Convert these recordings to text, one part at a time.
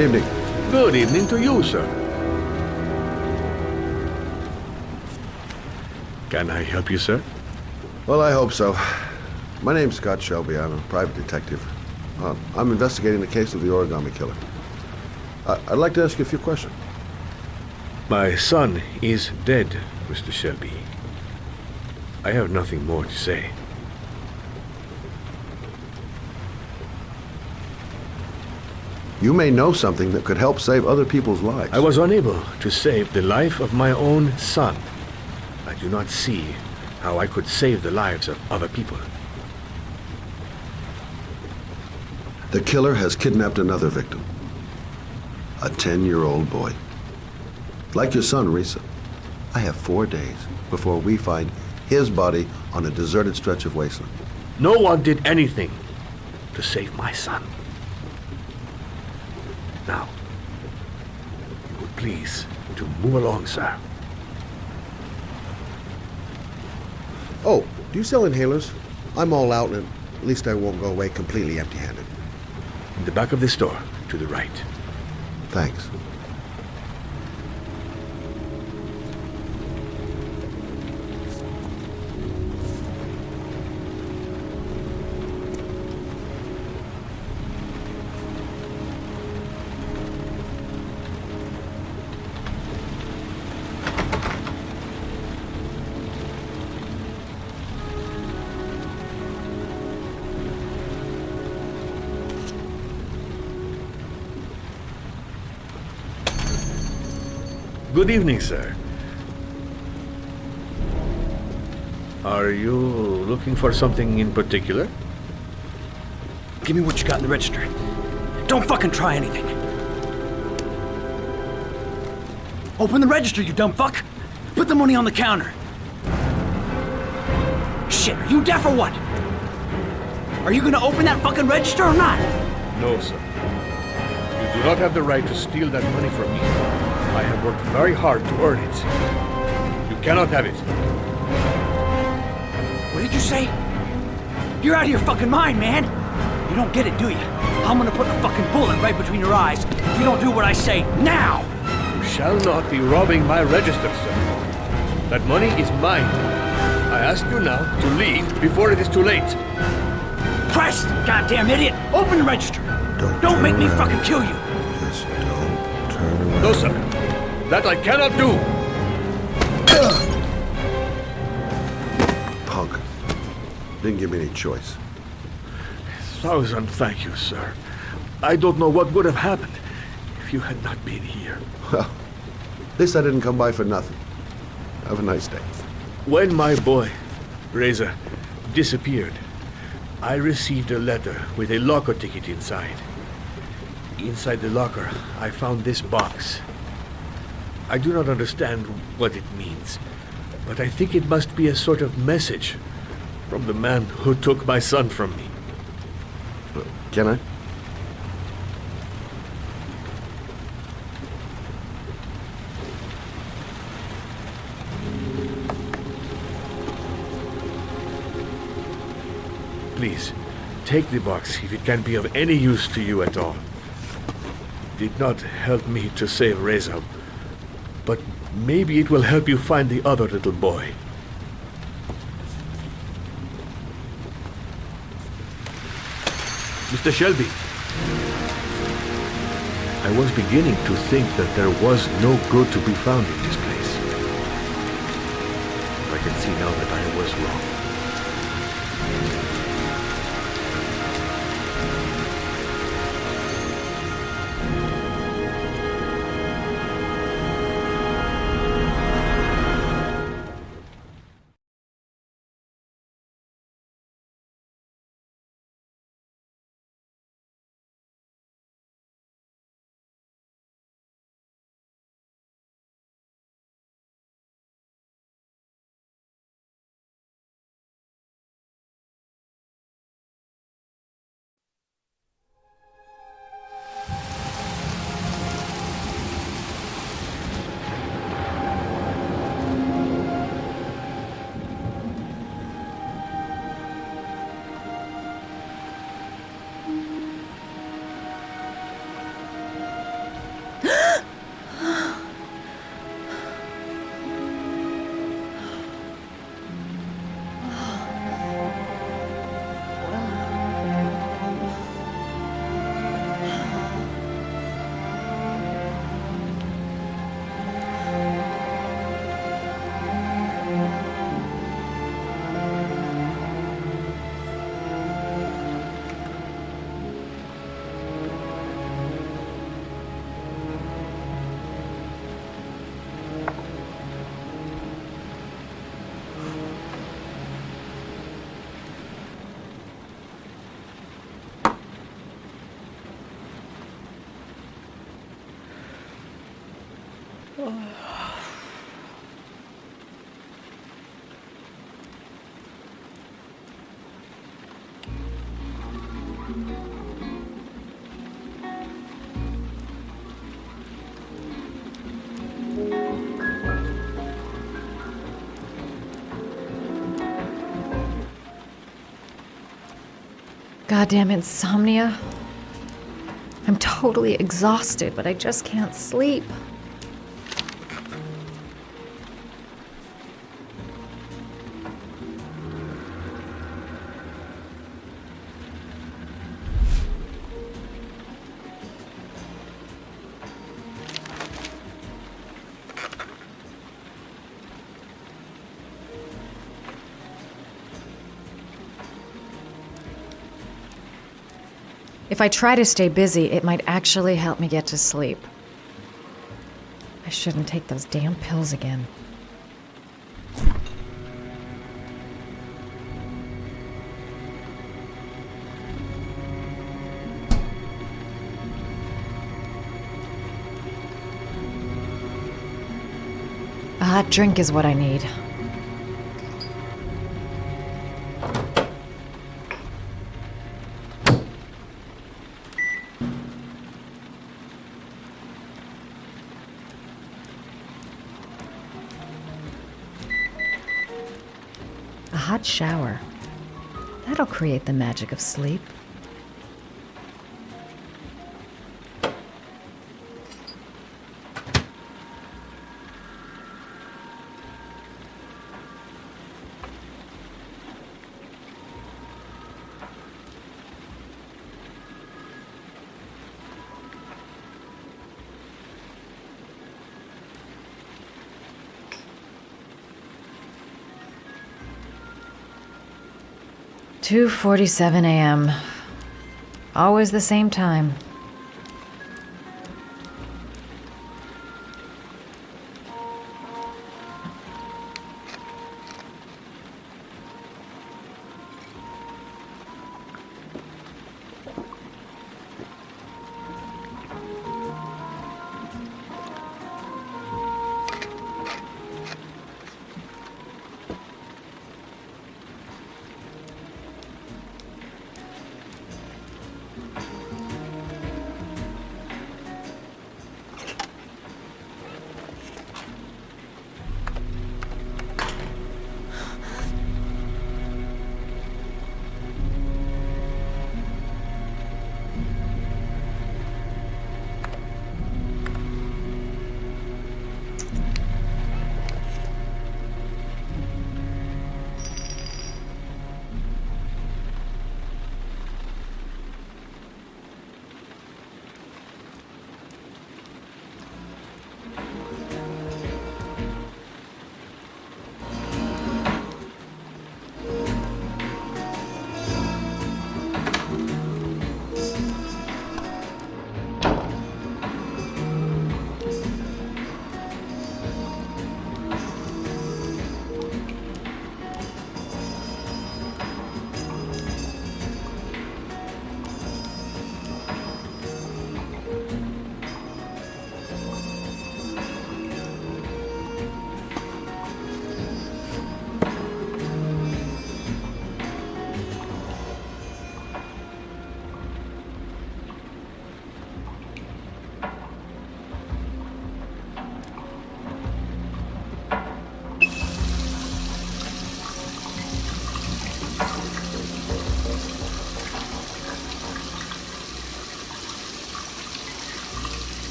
evening. Good evening to you, sir. Can I help you, sir? Well, I hope so. My name's Scott Shelby. I'm a private detective. I'm investigating the case of the origami killer. I'd like to ask you a few questions. My son is dead, Mr. Shelby. I have nothing more to say. You may know something that could help save other people's lives. I was unable to save the life of my own son. I do not see how I could save the lives of other people. The killer has kidnapped another victim. A 10-year-old boy. Like your son, Risa. I have 4 days before we find his body on a deserted stretch of wasteland. No one did anything to save my son. Now, you would please to move along, sir. Oh, do you sell inhalers? I'm all out, and at least I won't go away completely empty-handed. In the back of the store, to the right. Thanks. Good evening, sir. Are you looking for something in particular? Give me what you got in the register. Don't fucking try anything. Open the register, you dumb fuck. Put the money on the counter. Shit, are you deaf or what? Are you gonna open that fucking register or not? No, sir. You do not have the right to steal that money from me. I have worked very hard to earn it. You cannot have it. What did you say? You're out of your fucking mind, man. You don't get it, do you? I'm gonna put a fucking bullet right between your eyes if you don't do what I say now! You shall not be robbing my register, sir. That money is mine. I ask you now to leave before it is too late. Christ, goddamn idiot! Open the register! Don't make me fucking kill you! Just don't turn around. No, sir. That I cannot do. Punk. Didn't give me any choice. Thousand thank you, sir. I don't know what would have happened if you had not been here. Well, at least I didn't come by for nothing. Have a nice day. When my boy, Reza, disappeared, I received a letter with a locker ticket inside. Inside the locker, I found this box. I do not understand what it means, but I think it must be a sort of message from the man who took my son from me. Can I? Please, take the box if it can be of any use to you at all. It did not help me to save Reza, but maybe it will help you find the other little boy. Mr. Shelby, I was beginning to think that there was no good to be found in this place. I can see now that I was wrong. Goddamn insomnia. I'm totally exhausted, but I just can't sleep. If I try to stay busy, it might actually help me get to sleep. I shouldn't take those damn pills again. A hot drink is what I need. A hot shower. That'll create the magic of sleep. "2:47 a.m. Always the same time.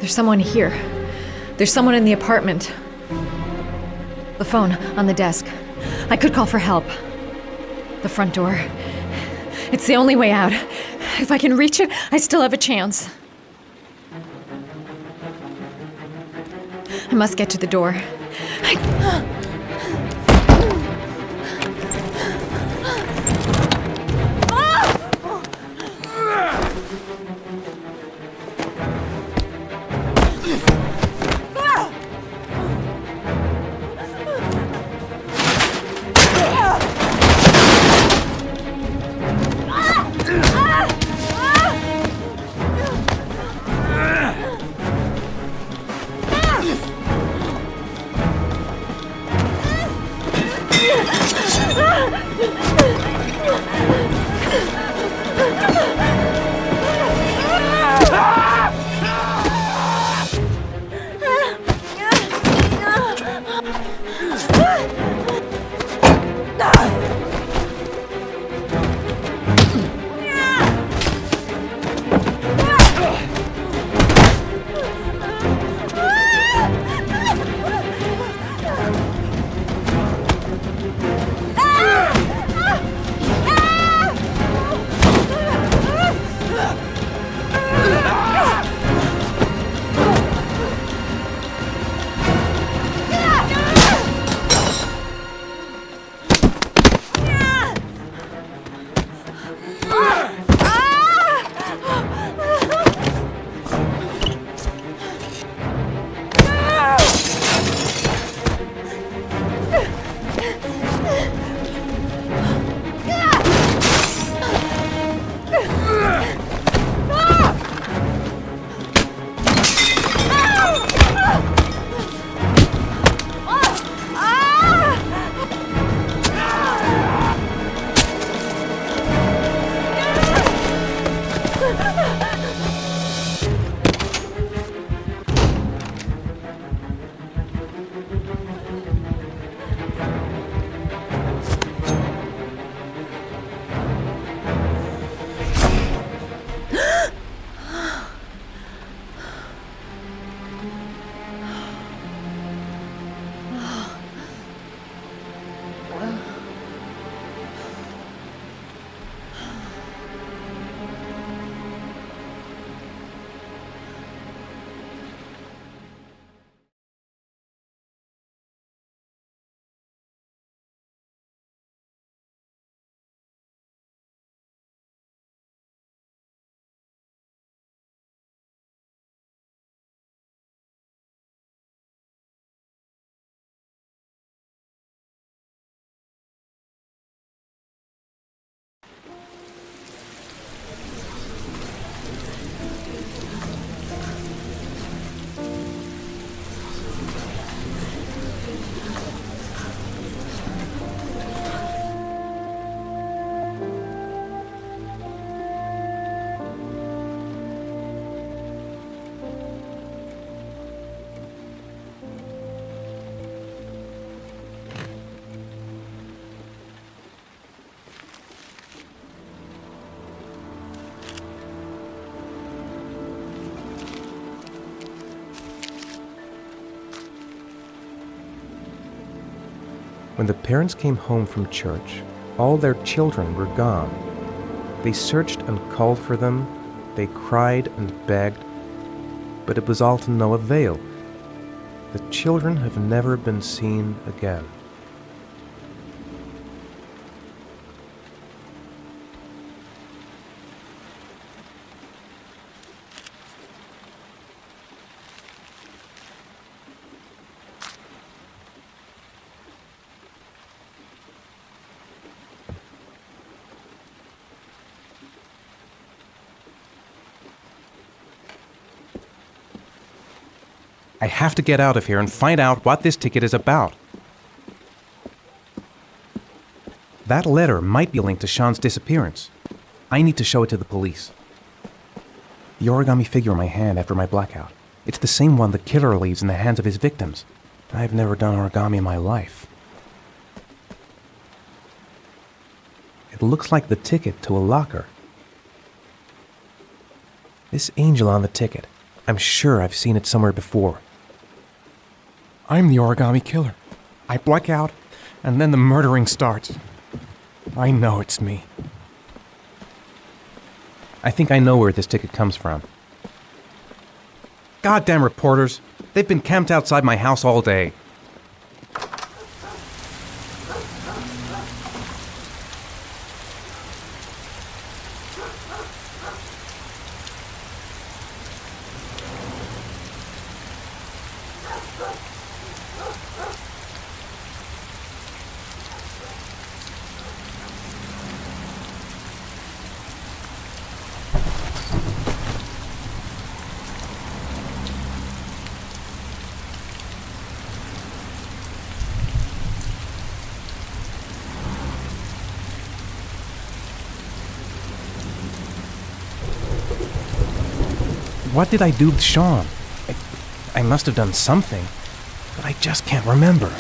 There's someone here. There's someone in the apartment. The phone on the desk. I could call for help. The front door. It's the only way out. If I can reach it, I still have a chance. I must get to the door. When the parents came home from church, all their children were gone. They searched and called for them, they cried and begged, but it was all to no avail. The children have never been seen again. I have to get out of here and find out what this ticket is about. That letter might be linked to Sean's disappearance. I need to show it to the police. The origami figure in my hand after my blackout. It's the same one the killer leaves in the hands of his victims. I've never done origami in my life. It looks like the ticket to a locker. This angel on the ticket, I'm sure I've seen it somewhere before. I'm the origami killer. I black out, and then the murdering starts. I know it's me. I think I know where this ticket comes from. Goddamn reporters! They've been camped outside my house all day. What did I do with Sean? I must have done something, but I just can't remember.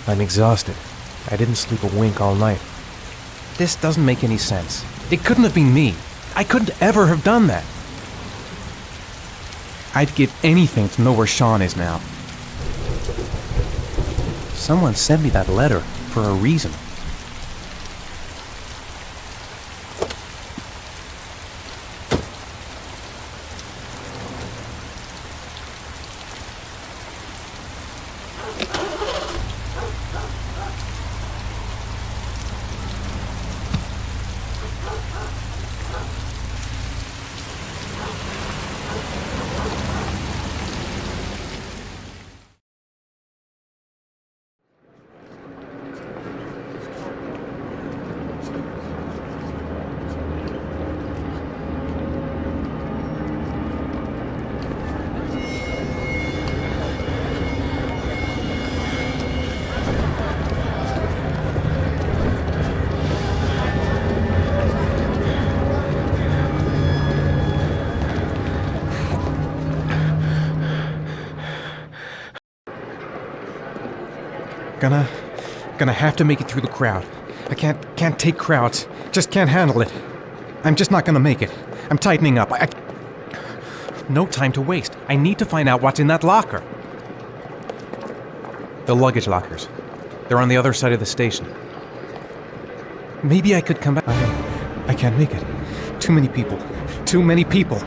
I'm exhausted. I didn't sleep a wink all night. This doesn't make any sense. It couldn't have been me. I couldn't ever have done that. I'd give anything to know where Sean is now. Someone sent me that letter for a reason. Gonna have to make it through the crowd. I can't take crowds. Just can't handle it. I'm just not gonna make it. I'm tightening up. No time to waste. I need to find out what's in that locker. The luggage lockers. They're on the other side of the station. Maybe I could come back. I can't make it. Too many people. Too many people.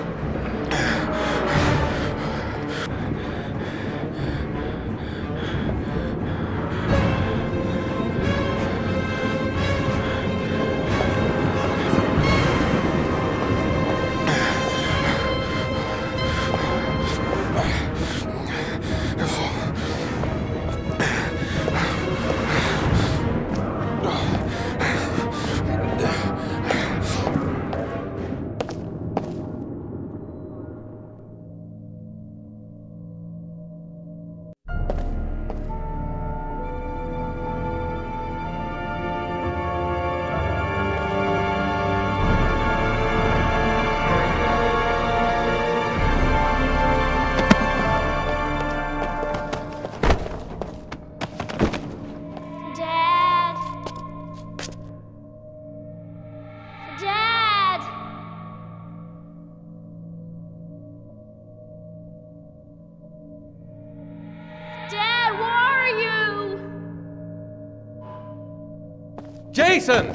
Jason!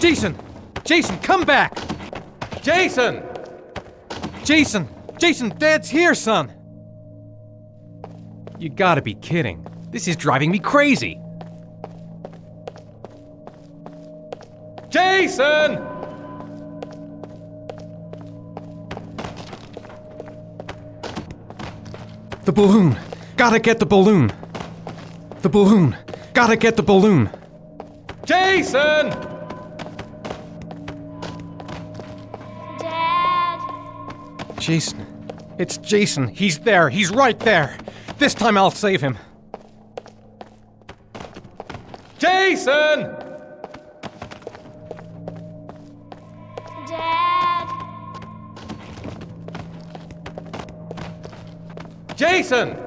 Jason! Jason, come back! Jason! Jason! Jason, Dad's here, son! You gotta be kidding. This is driving me crazy. Jason! The balloon! Gotta get the balloon! The balloon! Gotta get the balloon! Jason! Dad! Jason. It's Jason. He's there. He's right there. This time I'll save him. Jason! Dad! Jason! Dad!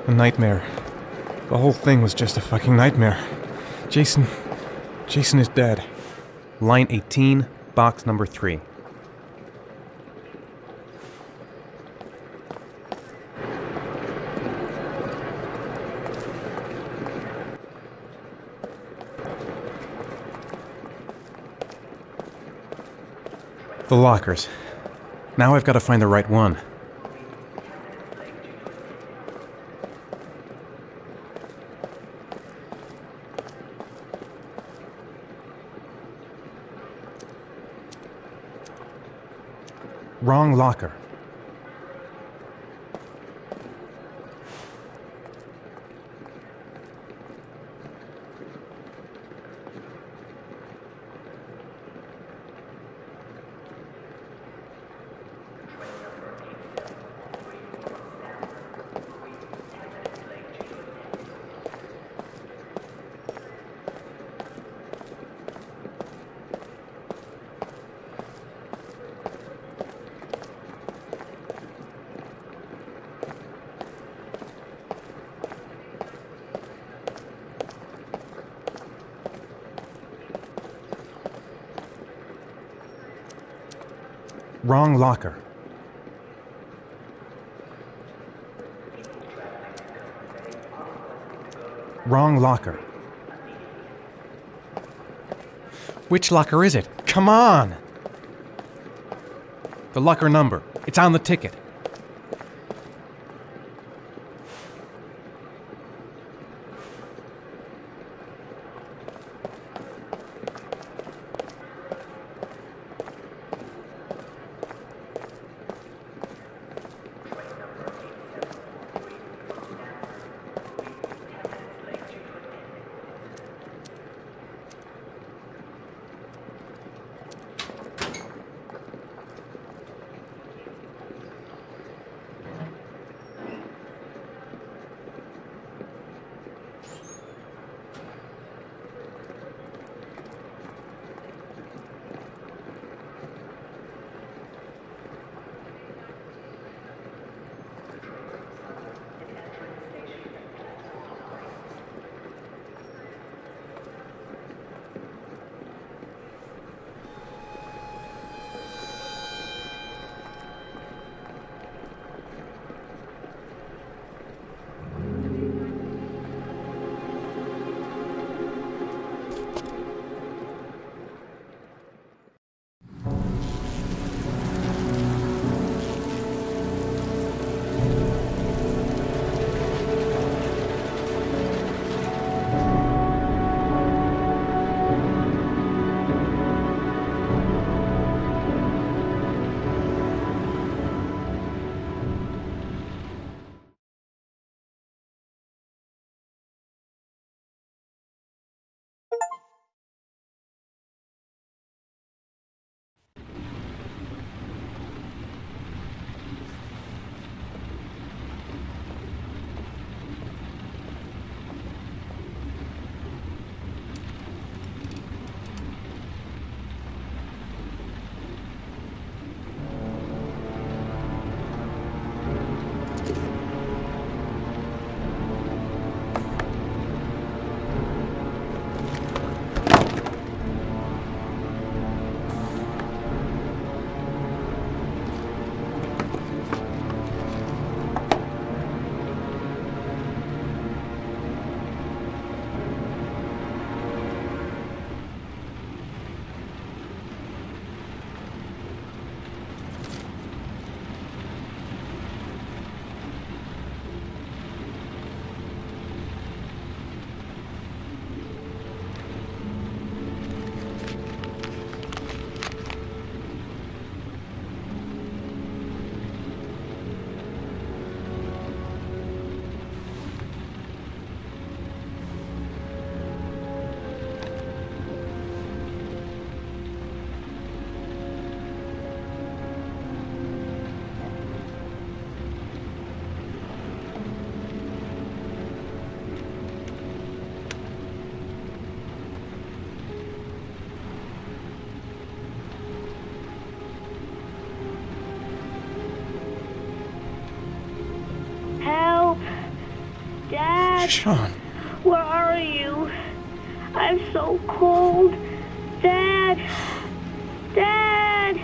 A nightmare. The whole thing was just a fucking nightmare. Jason is dead. Line 18, box number 3. The lockers. Now I've got to find the right one. Wrong locker. Wrong locker. Wrong locker. Which locker is it? Come on! The locker number. It's on the ticket. Dad? Sean. Where are you? I'm so cold. Dad! Dad!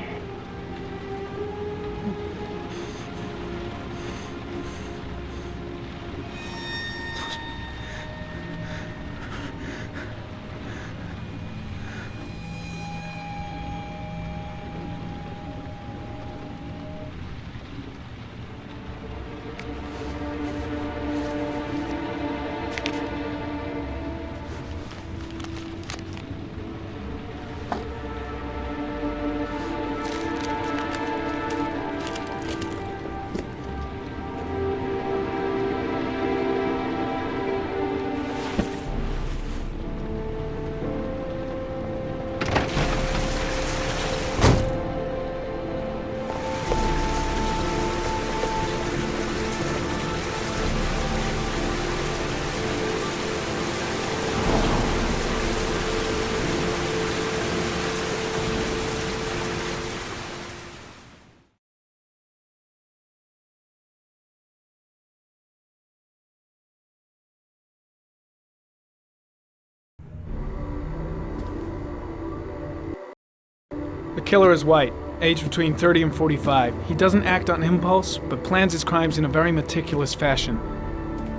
The killer is white, aged between 30 and 45. He doesn't act on impulse, but plans his crimes in a very meticulous fashion.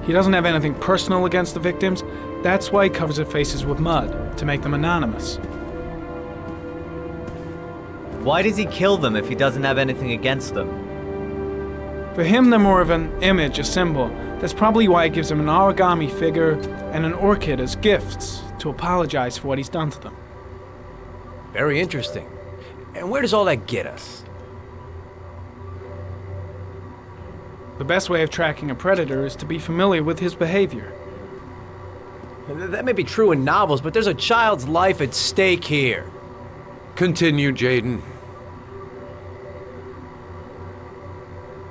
He doesn't have anything personal against the victims. That's why he covers their faces with mud, to make them anonymous. Why does he kill them if he doesn't have anything against them? For him, they're more of an image, a symbol. That's probably why he gives them an origami figure and an orchid as gifts, to apologize for what he's done to them. Very interesting. And where does all that get us? The best way of tracking a predator is to be familiar with his behavior. That may be true in novels, but there's a child's life at stake here. Continue, Jaden.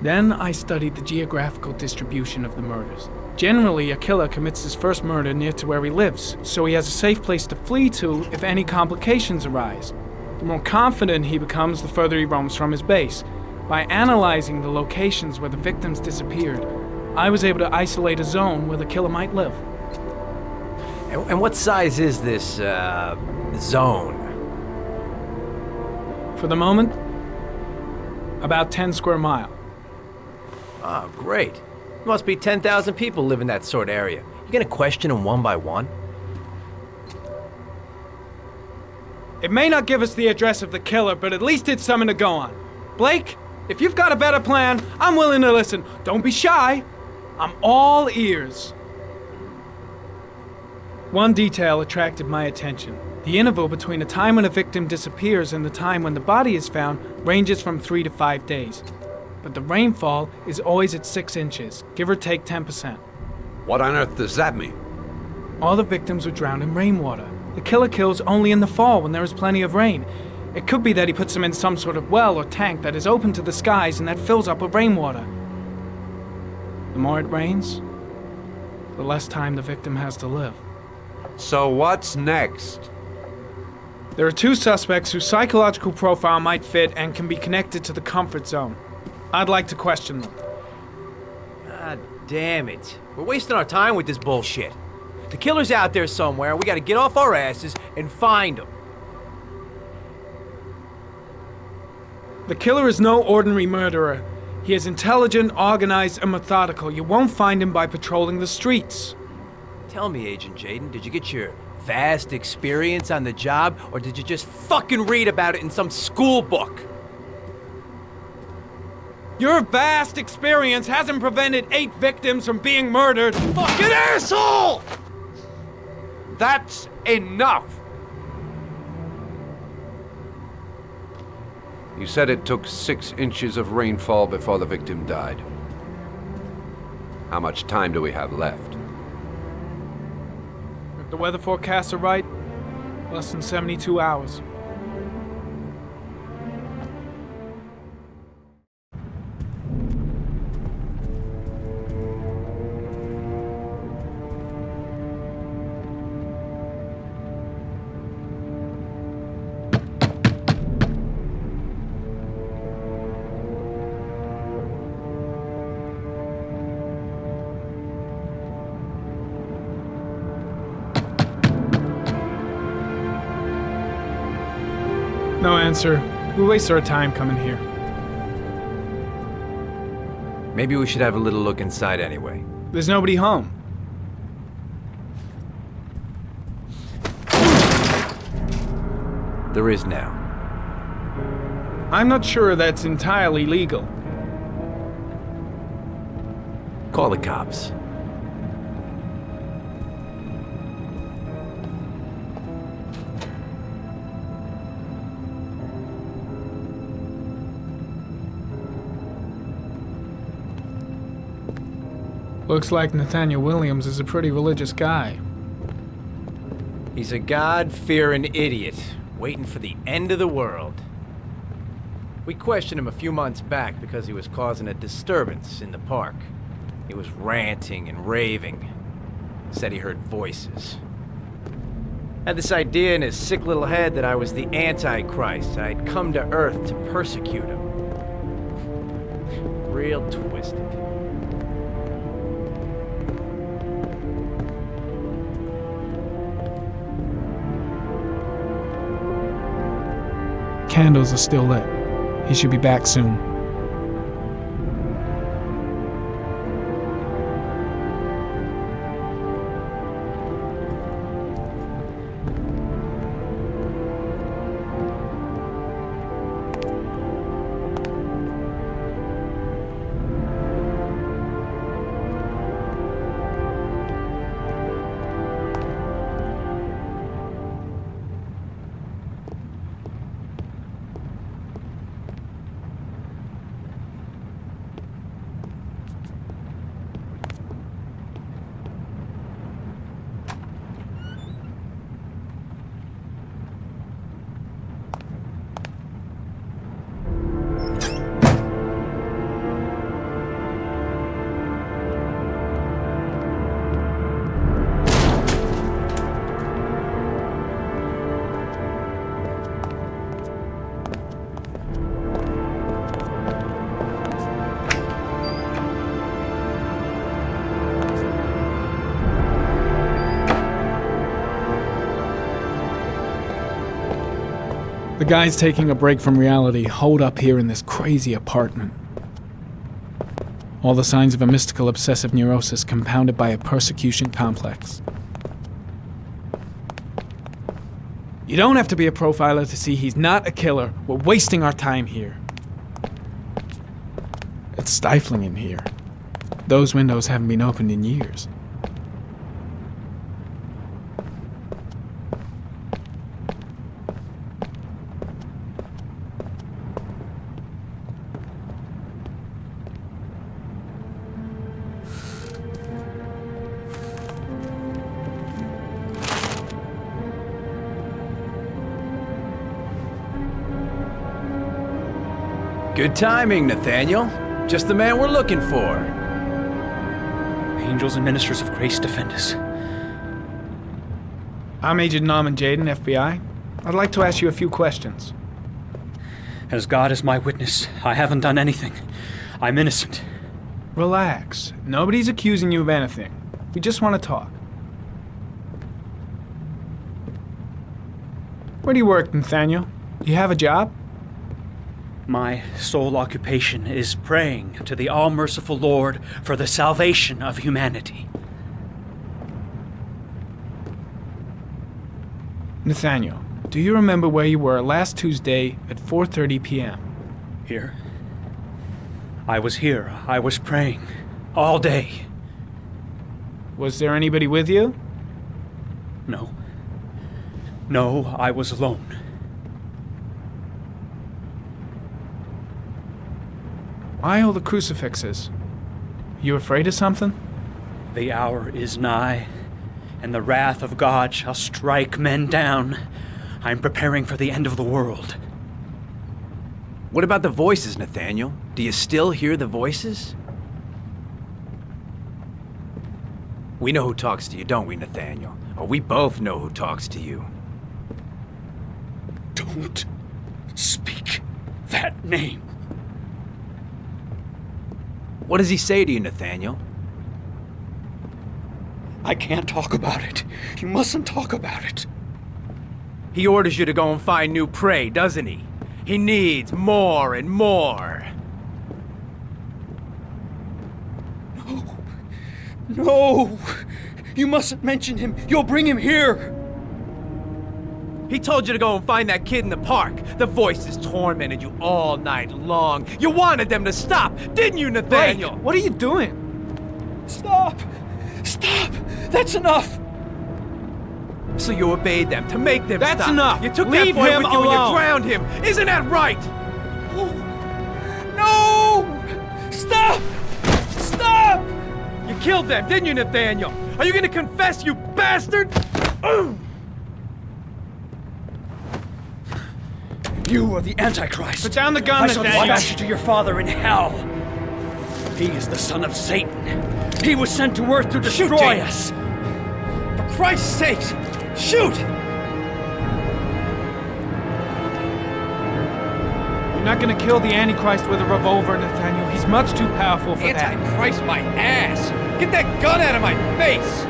Then I studied the geographical distribution of the murders. Generally, a killer commits his first murder near to where he lives, so he has a safe place to flee to if any complications arise. The more confident he becomes, the further he roams from his base. By analyzing the locations where the victims disappeared, I was able to isolate a zone where the killer might live. And what size is this, zone? For the moment, about 10 square mile. Oh, great. There must be 10,000 people live in that sort of area. You gonna question them one by one? It may not give us the address of the killer, but at least it's something to go on. Blake, if you've got a better plan, I'm willing to listen. Don't be shy. I'm all ears. One detail attracted my attention. The interval between the time when a victim disappears and the time when the body is found ranges from 3 to 5 days. But the rainfall is always at 6 inches, give or take 10%. What on earth does that mean? All the victims were drowned in rainwater. The killer kills only in the fall when there is plenty of rain. It could be that he puts them in some sort of well or tank that is open to the skies and that fills up with rainwater. The more it rains, the less time the victim has to live. So what's next? There are 2 suspects whose psychological profile might fit and can be connected to the comfort zone. I'd like to question them. God damn it. We're wasting our time with this bullshit. The killer's out there somewhere, we gotta get off our asses and find him. The killer is no ordinary murderer. He is intelligent, organized, and methodical. You won't find him by patrolling the streets. Tell me, Agent Jaden, did you get your vast experience on the job, or did you just fucking read about it in some school book? Your vast experience hasn't prevented 8 victims from being murdered. Fucking asshole! That's enough! You said it took 6 inches of rainfall before the victim died. How much time do we have left? If the weather forecasts are right, less than 72 hours. Spencer. We waste our time coming here. Maybe we should have a little look inside anyway. There's nobody home. There is now. I'm not sure that's entirely legal. Call the cops. Looks like Nathaniel Williams is a pretty religious guy. He's a God-fearing idiot, waiting for the end of the world. We questioned him a few months back because he was causing a disturbance in the park. He was ranting and raving. Said he heard voices. Had this idea in his sick little head that I was the Antichrist. I'd come to Earth to persecute him. Real twisted. Candles are still lit. He should be back soon. The guys taking a break from reality holed up here in this crazy apartment. All the signs of a mystical obsessive neurosis compounded by a persecution complex. You don't have to be a profiler to see he's not a killer. We're wasting our time here. It's stifling in here. Those windows haven't been opened in years. Good timing, Nathaniel. Just the man we're looking for. Angels and ministers of grace defend us. I'm Agent Norman Jaden, FBI. I'd like to ask you a few questions. As God is my witness, I haven't done anything. I'm innocent. Relax. Nobody's accusing you of anything. We just want to talk. Where do you work, Nathaniel? Do you have a job? My sole occupation is praying to the all-merciful Lord for the salvation of humanity. Nathaniel, do you remember where you were last Tuesday at 4:30 p.m.? Here? I was here. I was praying. All day. Was there anybody with you? No. No, I was alone. Why all the crucifixes? You afraid of something? The hour is nigh, and the wrath of God shall strike men down. I'm preparing for the end of the world. What about the voices, Nathaniel? Do you still hear the voices? We know who talks to you, don't we, Nathaniel? Or we both know who talks to you. Don't speak that name. What does he say to you, Nathaniel? I can't talk about it. You mustn't talk about it. He orders you to go and find new prey, doesn't he? He needs more and more. No! You mustn't mention him. You'll bring him here. He told you to go and find that kid in the park. The voices tormented you all night long. You wanted them to stop, didn't you, Nathaniel? What are you doing? Stop! Stop! That's enough! So you obeyed them to make them That's stop. enough. You took Leave that boy him with you and alone. you drowned him. Isn't that right? No! Stop! Stop! You killed them, didn't you, Nathaniel? Are you gonna confess, you bastard? You are the Antichrist. Put down the gun, I shall Nathaniel. dispatch you to your father in hell. He is the son of Satan. He was sent to earth to destroy us. For Christ's sake, shoot! You're not gonna kill the Antichrist with a revolver, Nathaniel. He's much too powerful for that. Antichrist my ass! Get that gun out of my face!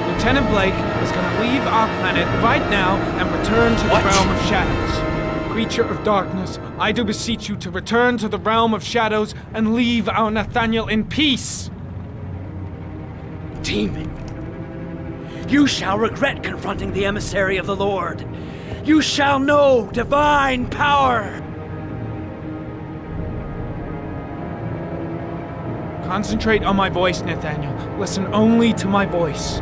Lieutenant Blake is gonna leave our planet right now and return to the realm of shadows. Creature of darkness, I do beseech you to return to the realm of shadows and leave our Nathaniel in peace. Demon, you shall regret confronting the emissary of the Lord. You shall know divine power. Concentrate on my voice, Nathaniel. Listen only to my voice.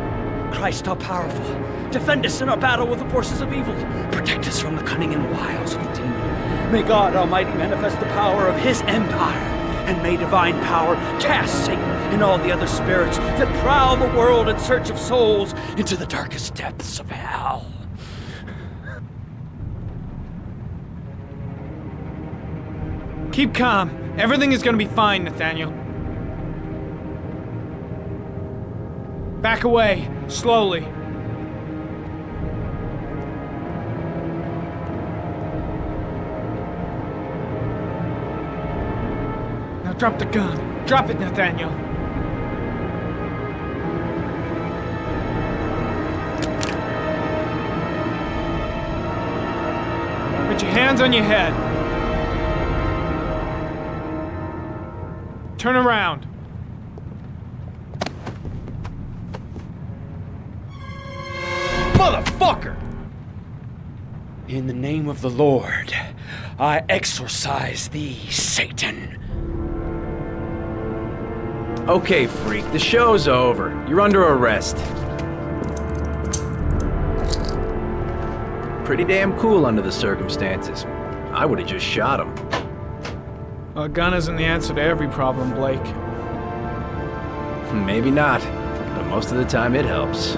Christ all powerful, defend us in our battle with the forces of evil. Protect us from the cunning and wiles of the demon. May God Almighty manifest the power of his empire, and may divine power cast Satan and all the other spirits that prowl the world in search of souls into the darkest depths of hell. Keep calm. Everything is gonna be fine, Nathaniel. Back away, slowly. Now drop the gun. Drop it, Nathaniel. Put your hands on your head. Turn around. Motherfucker! In the name of the Lord, I exorcise thee, Satan. Okay, freak, the show's over. You're under arrest. Pretty damn cool under the circumstances. I would've just shot him. A gun isn't the answer to every problem, Blake. Maybe not, but most of the time it helps.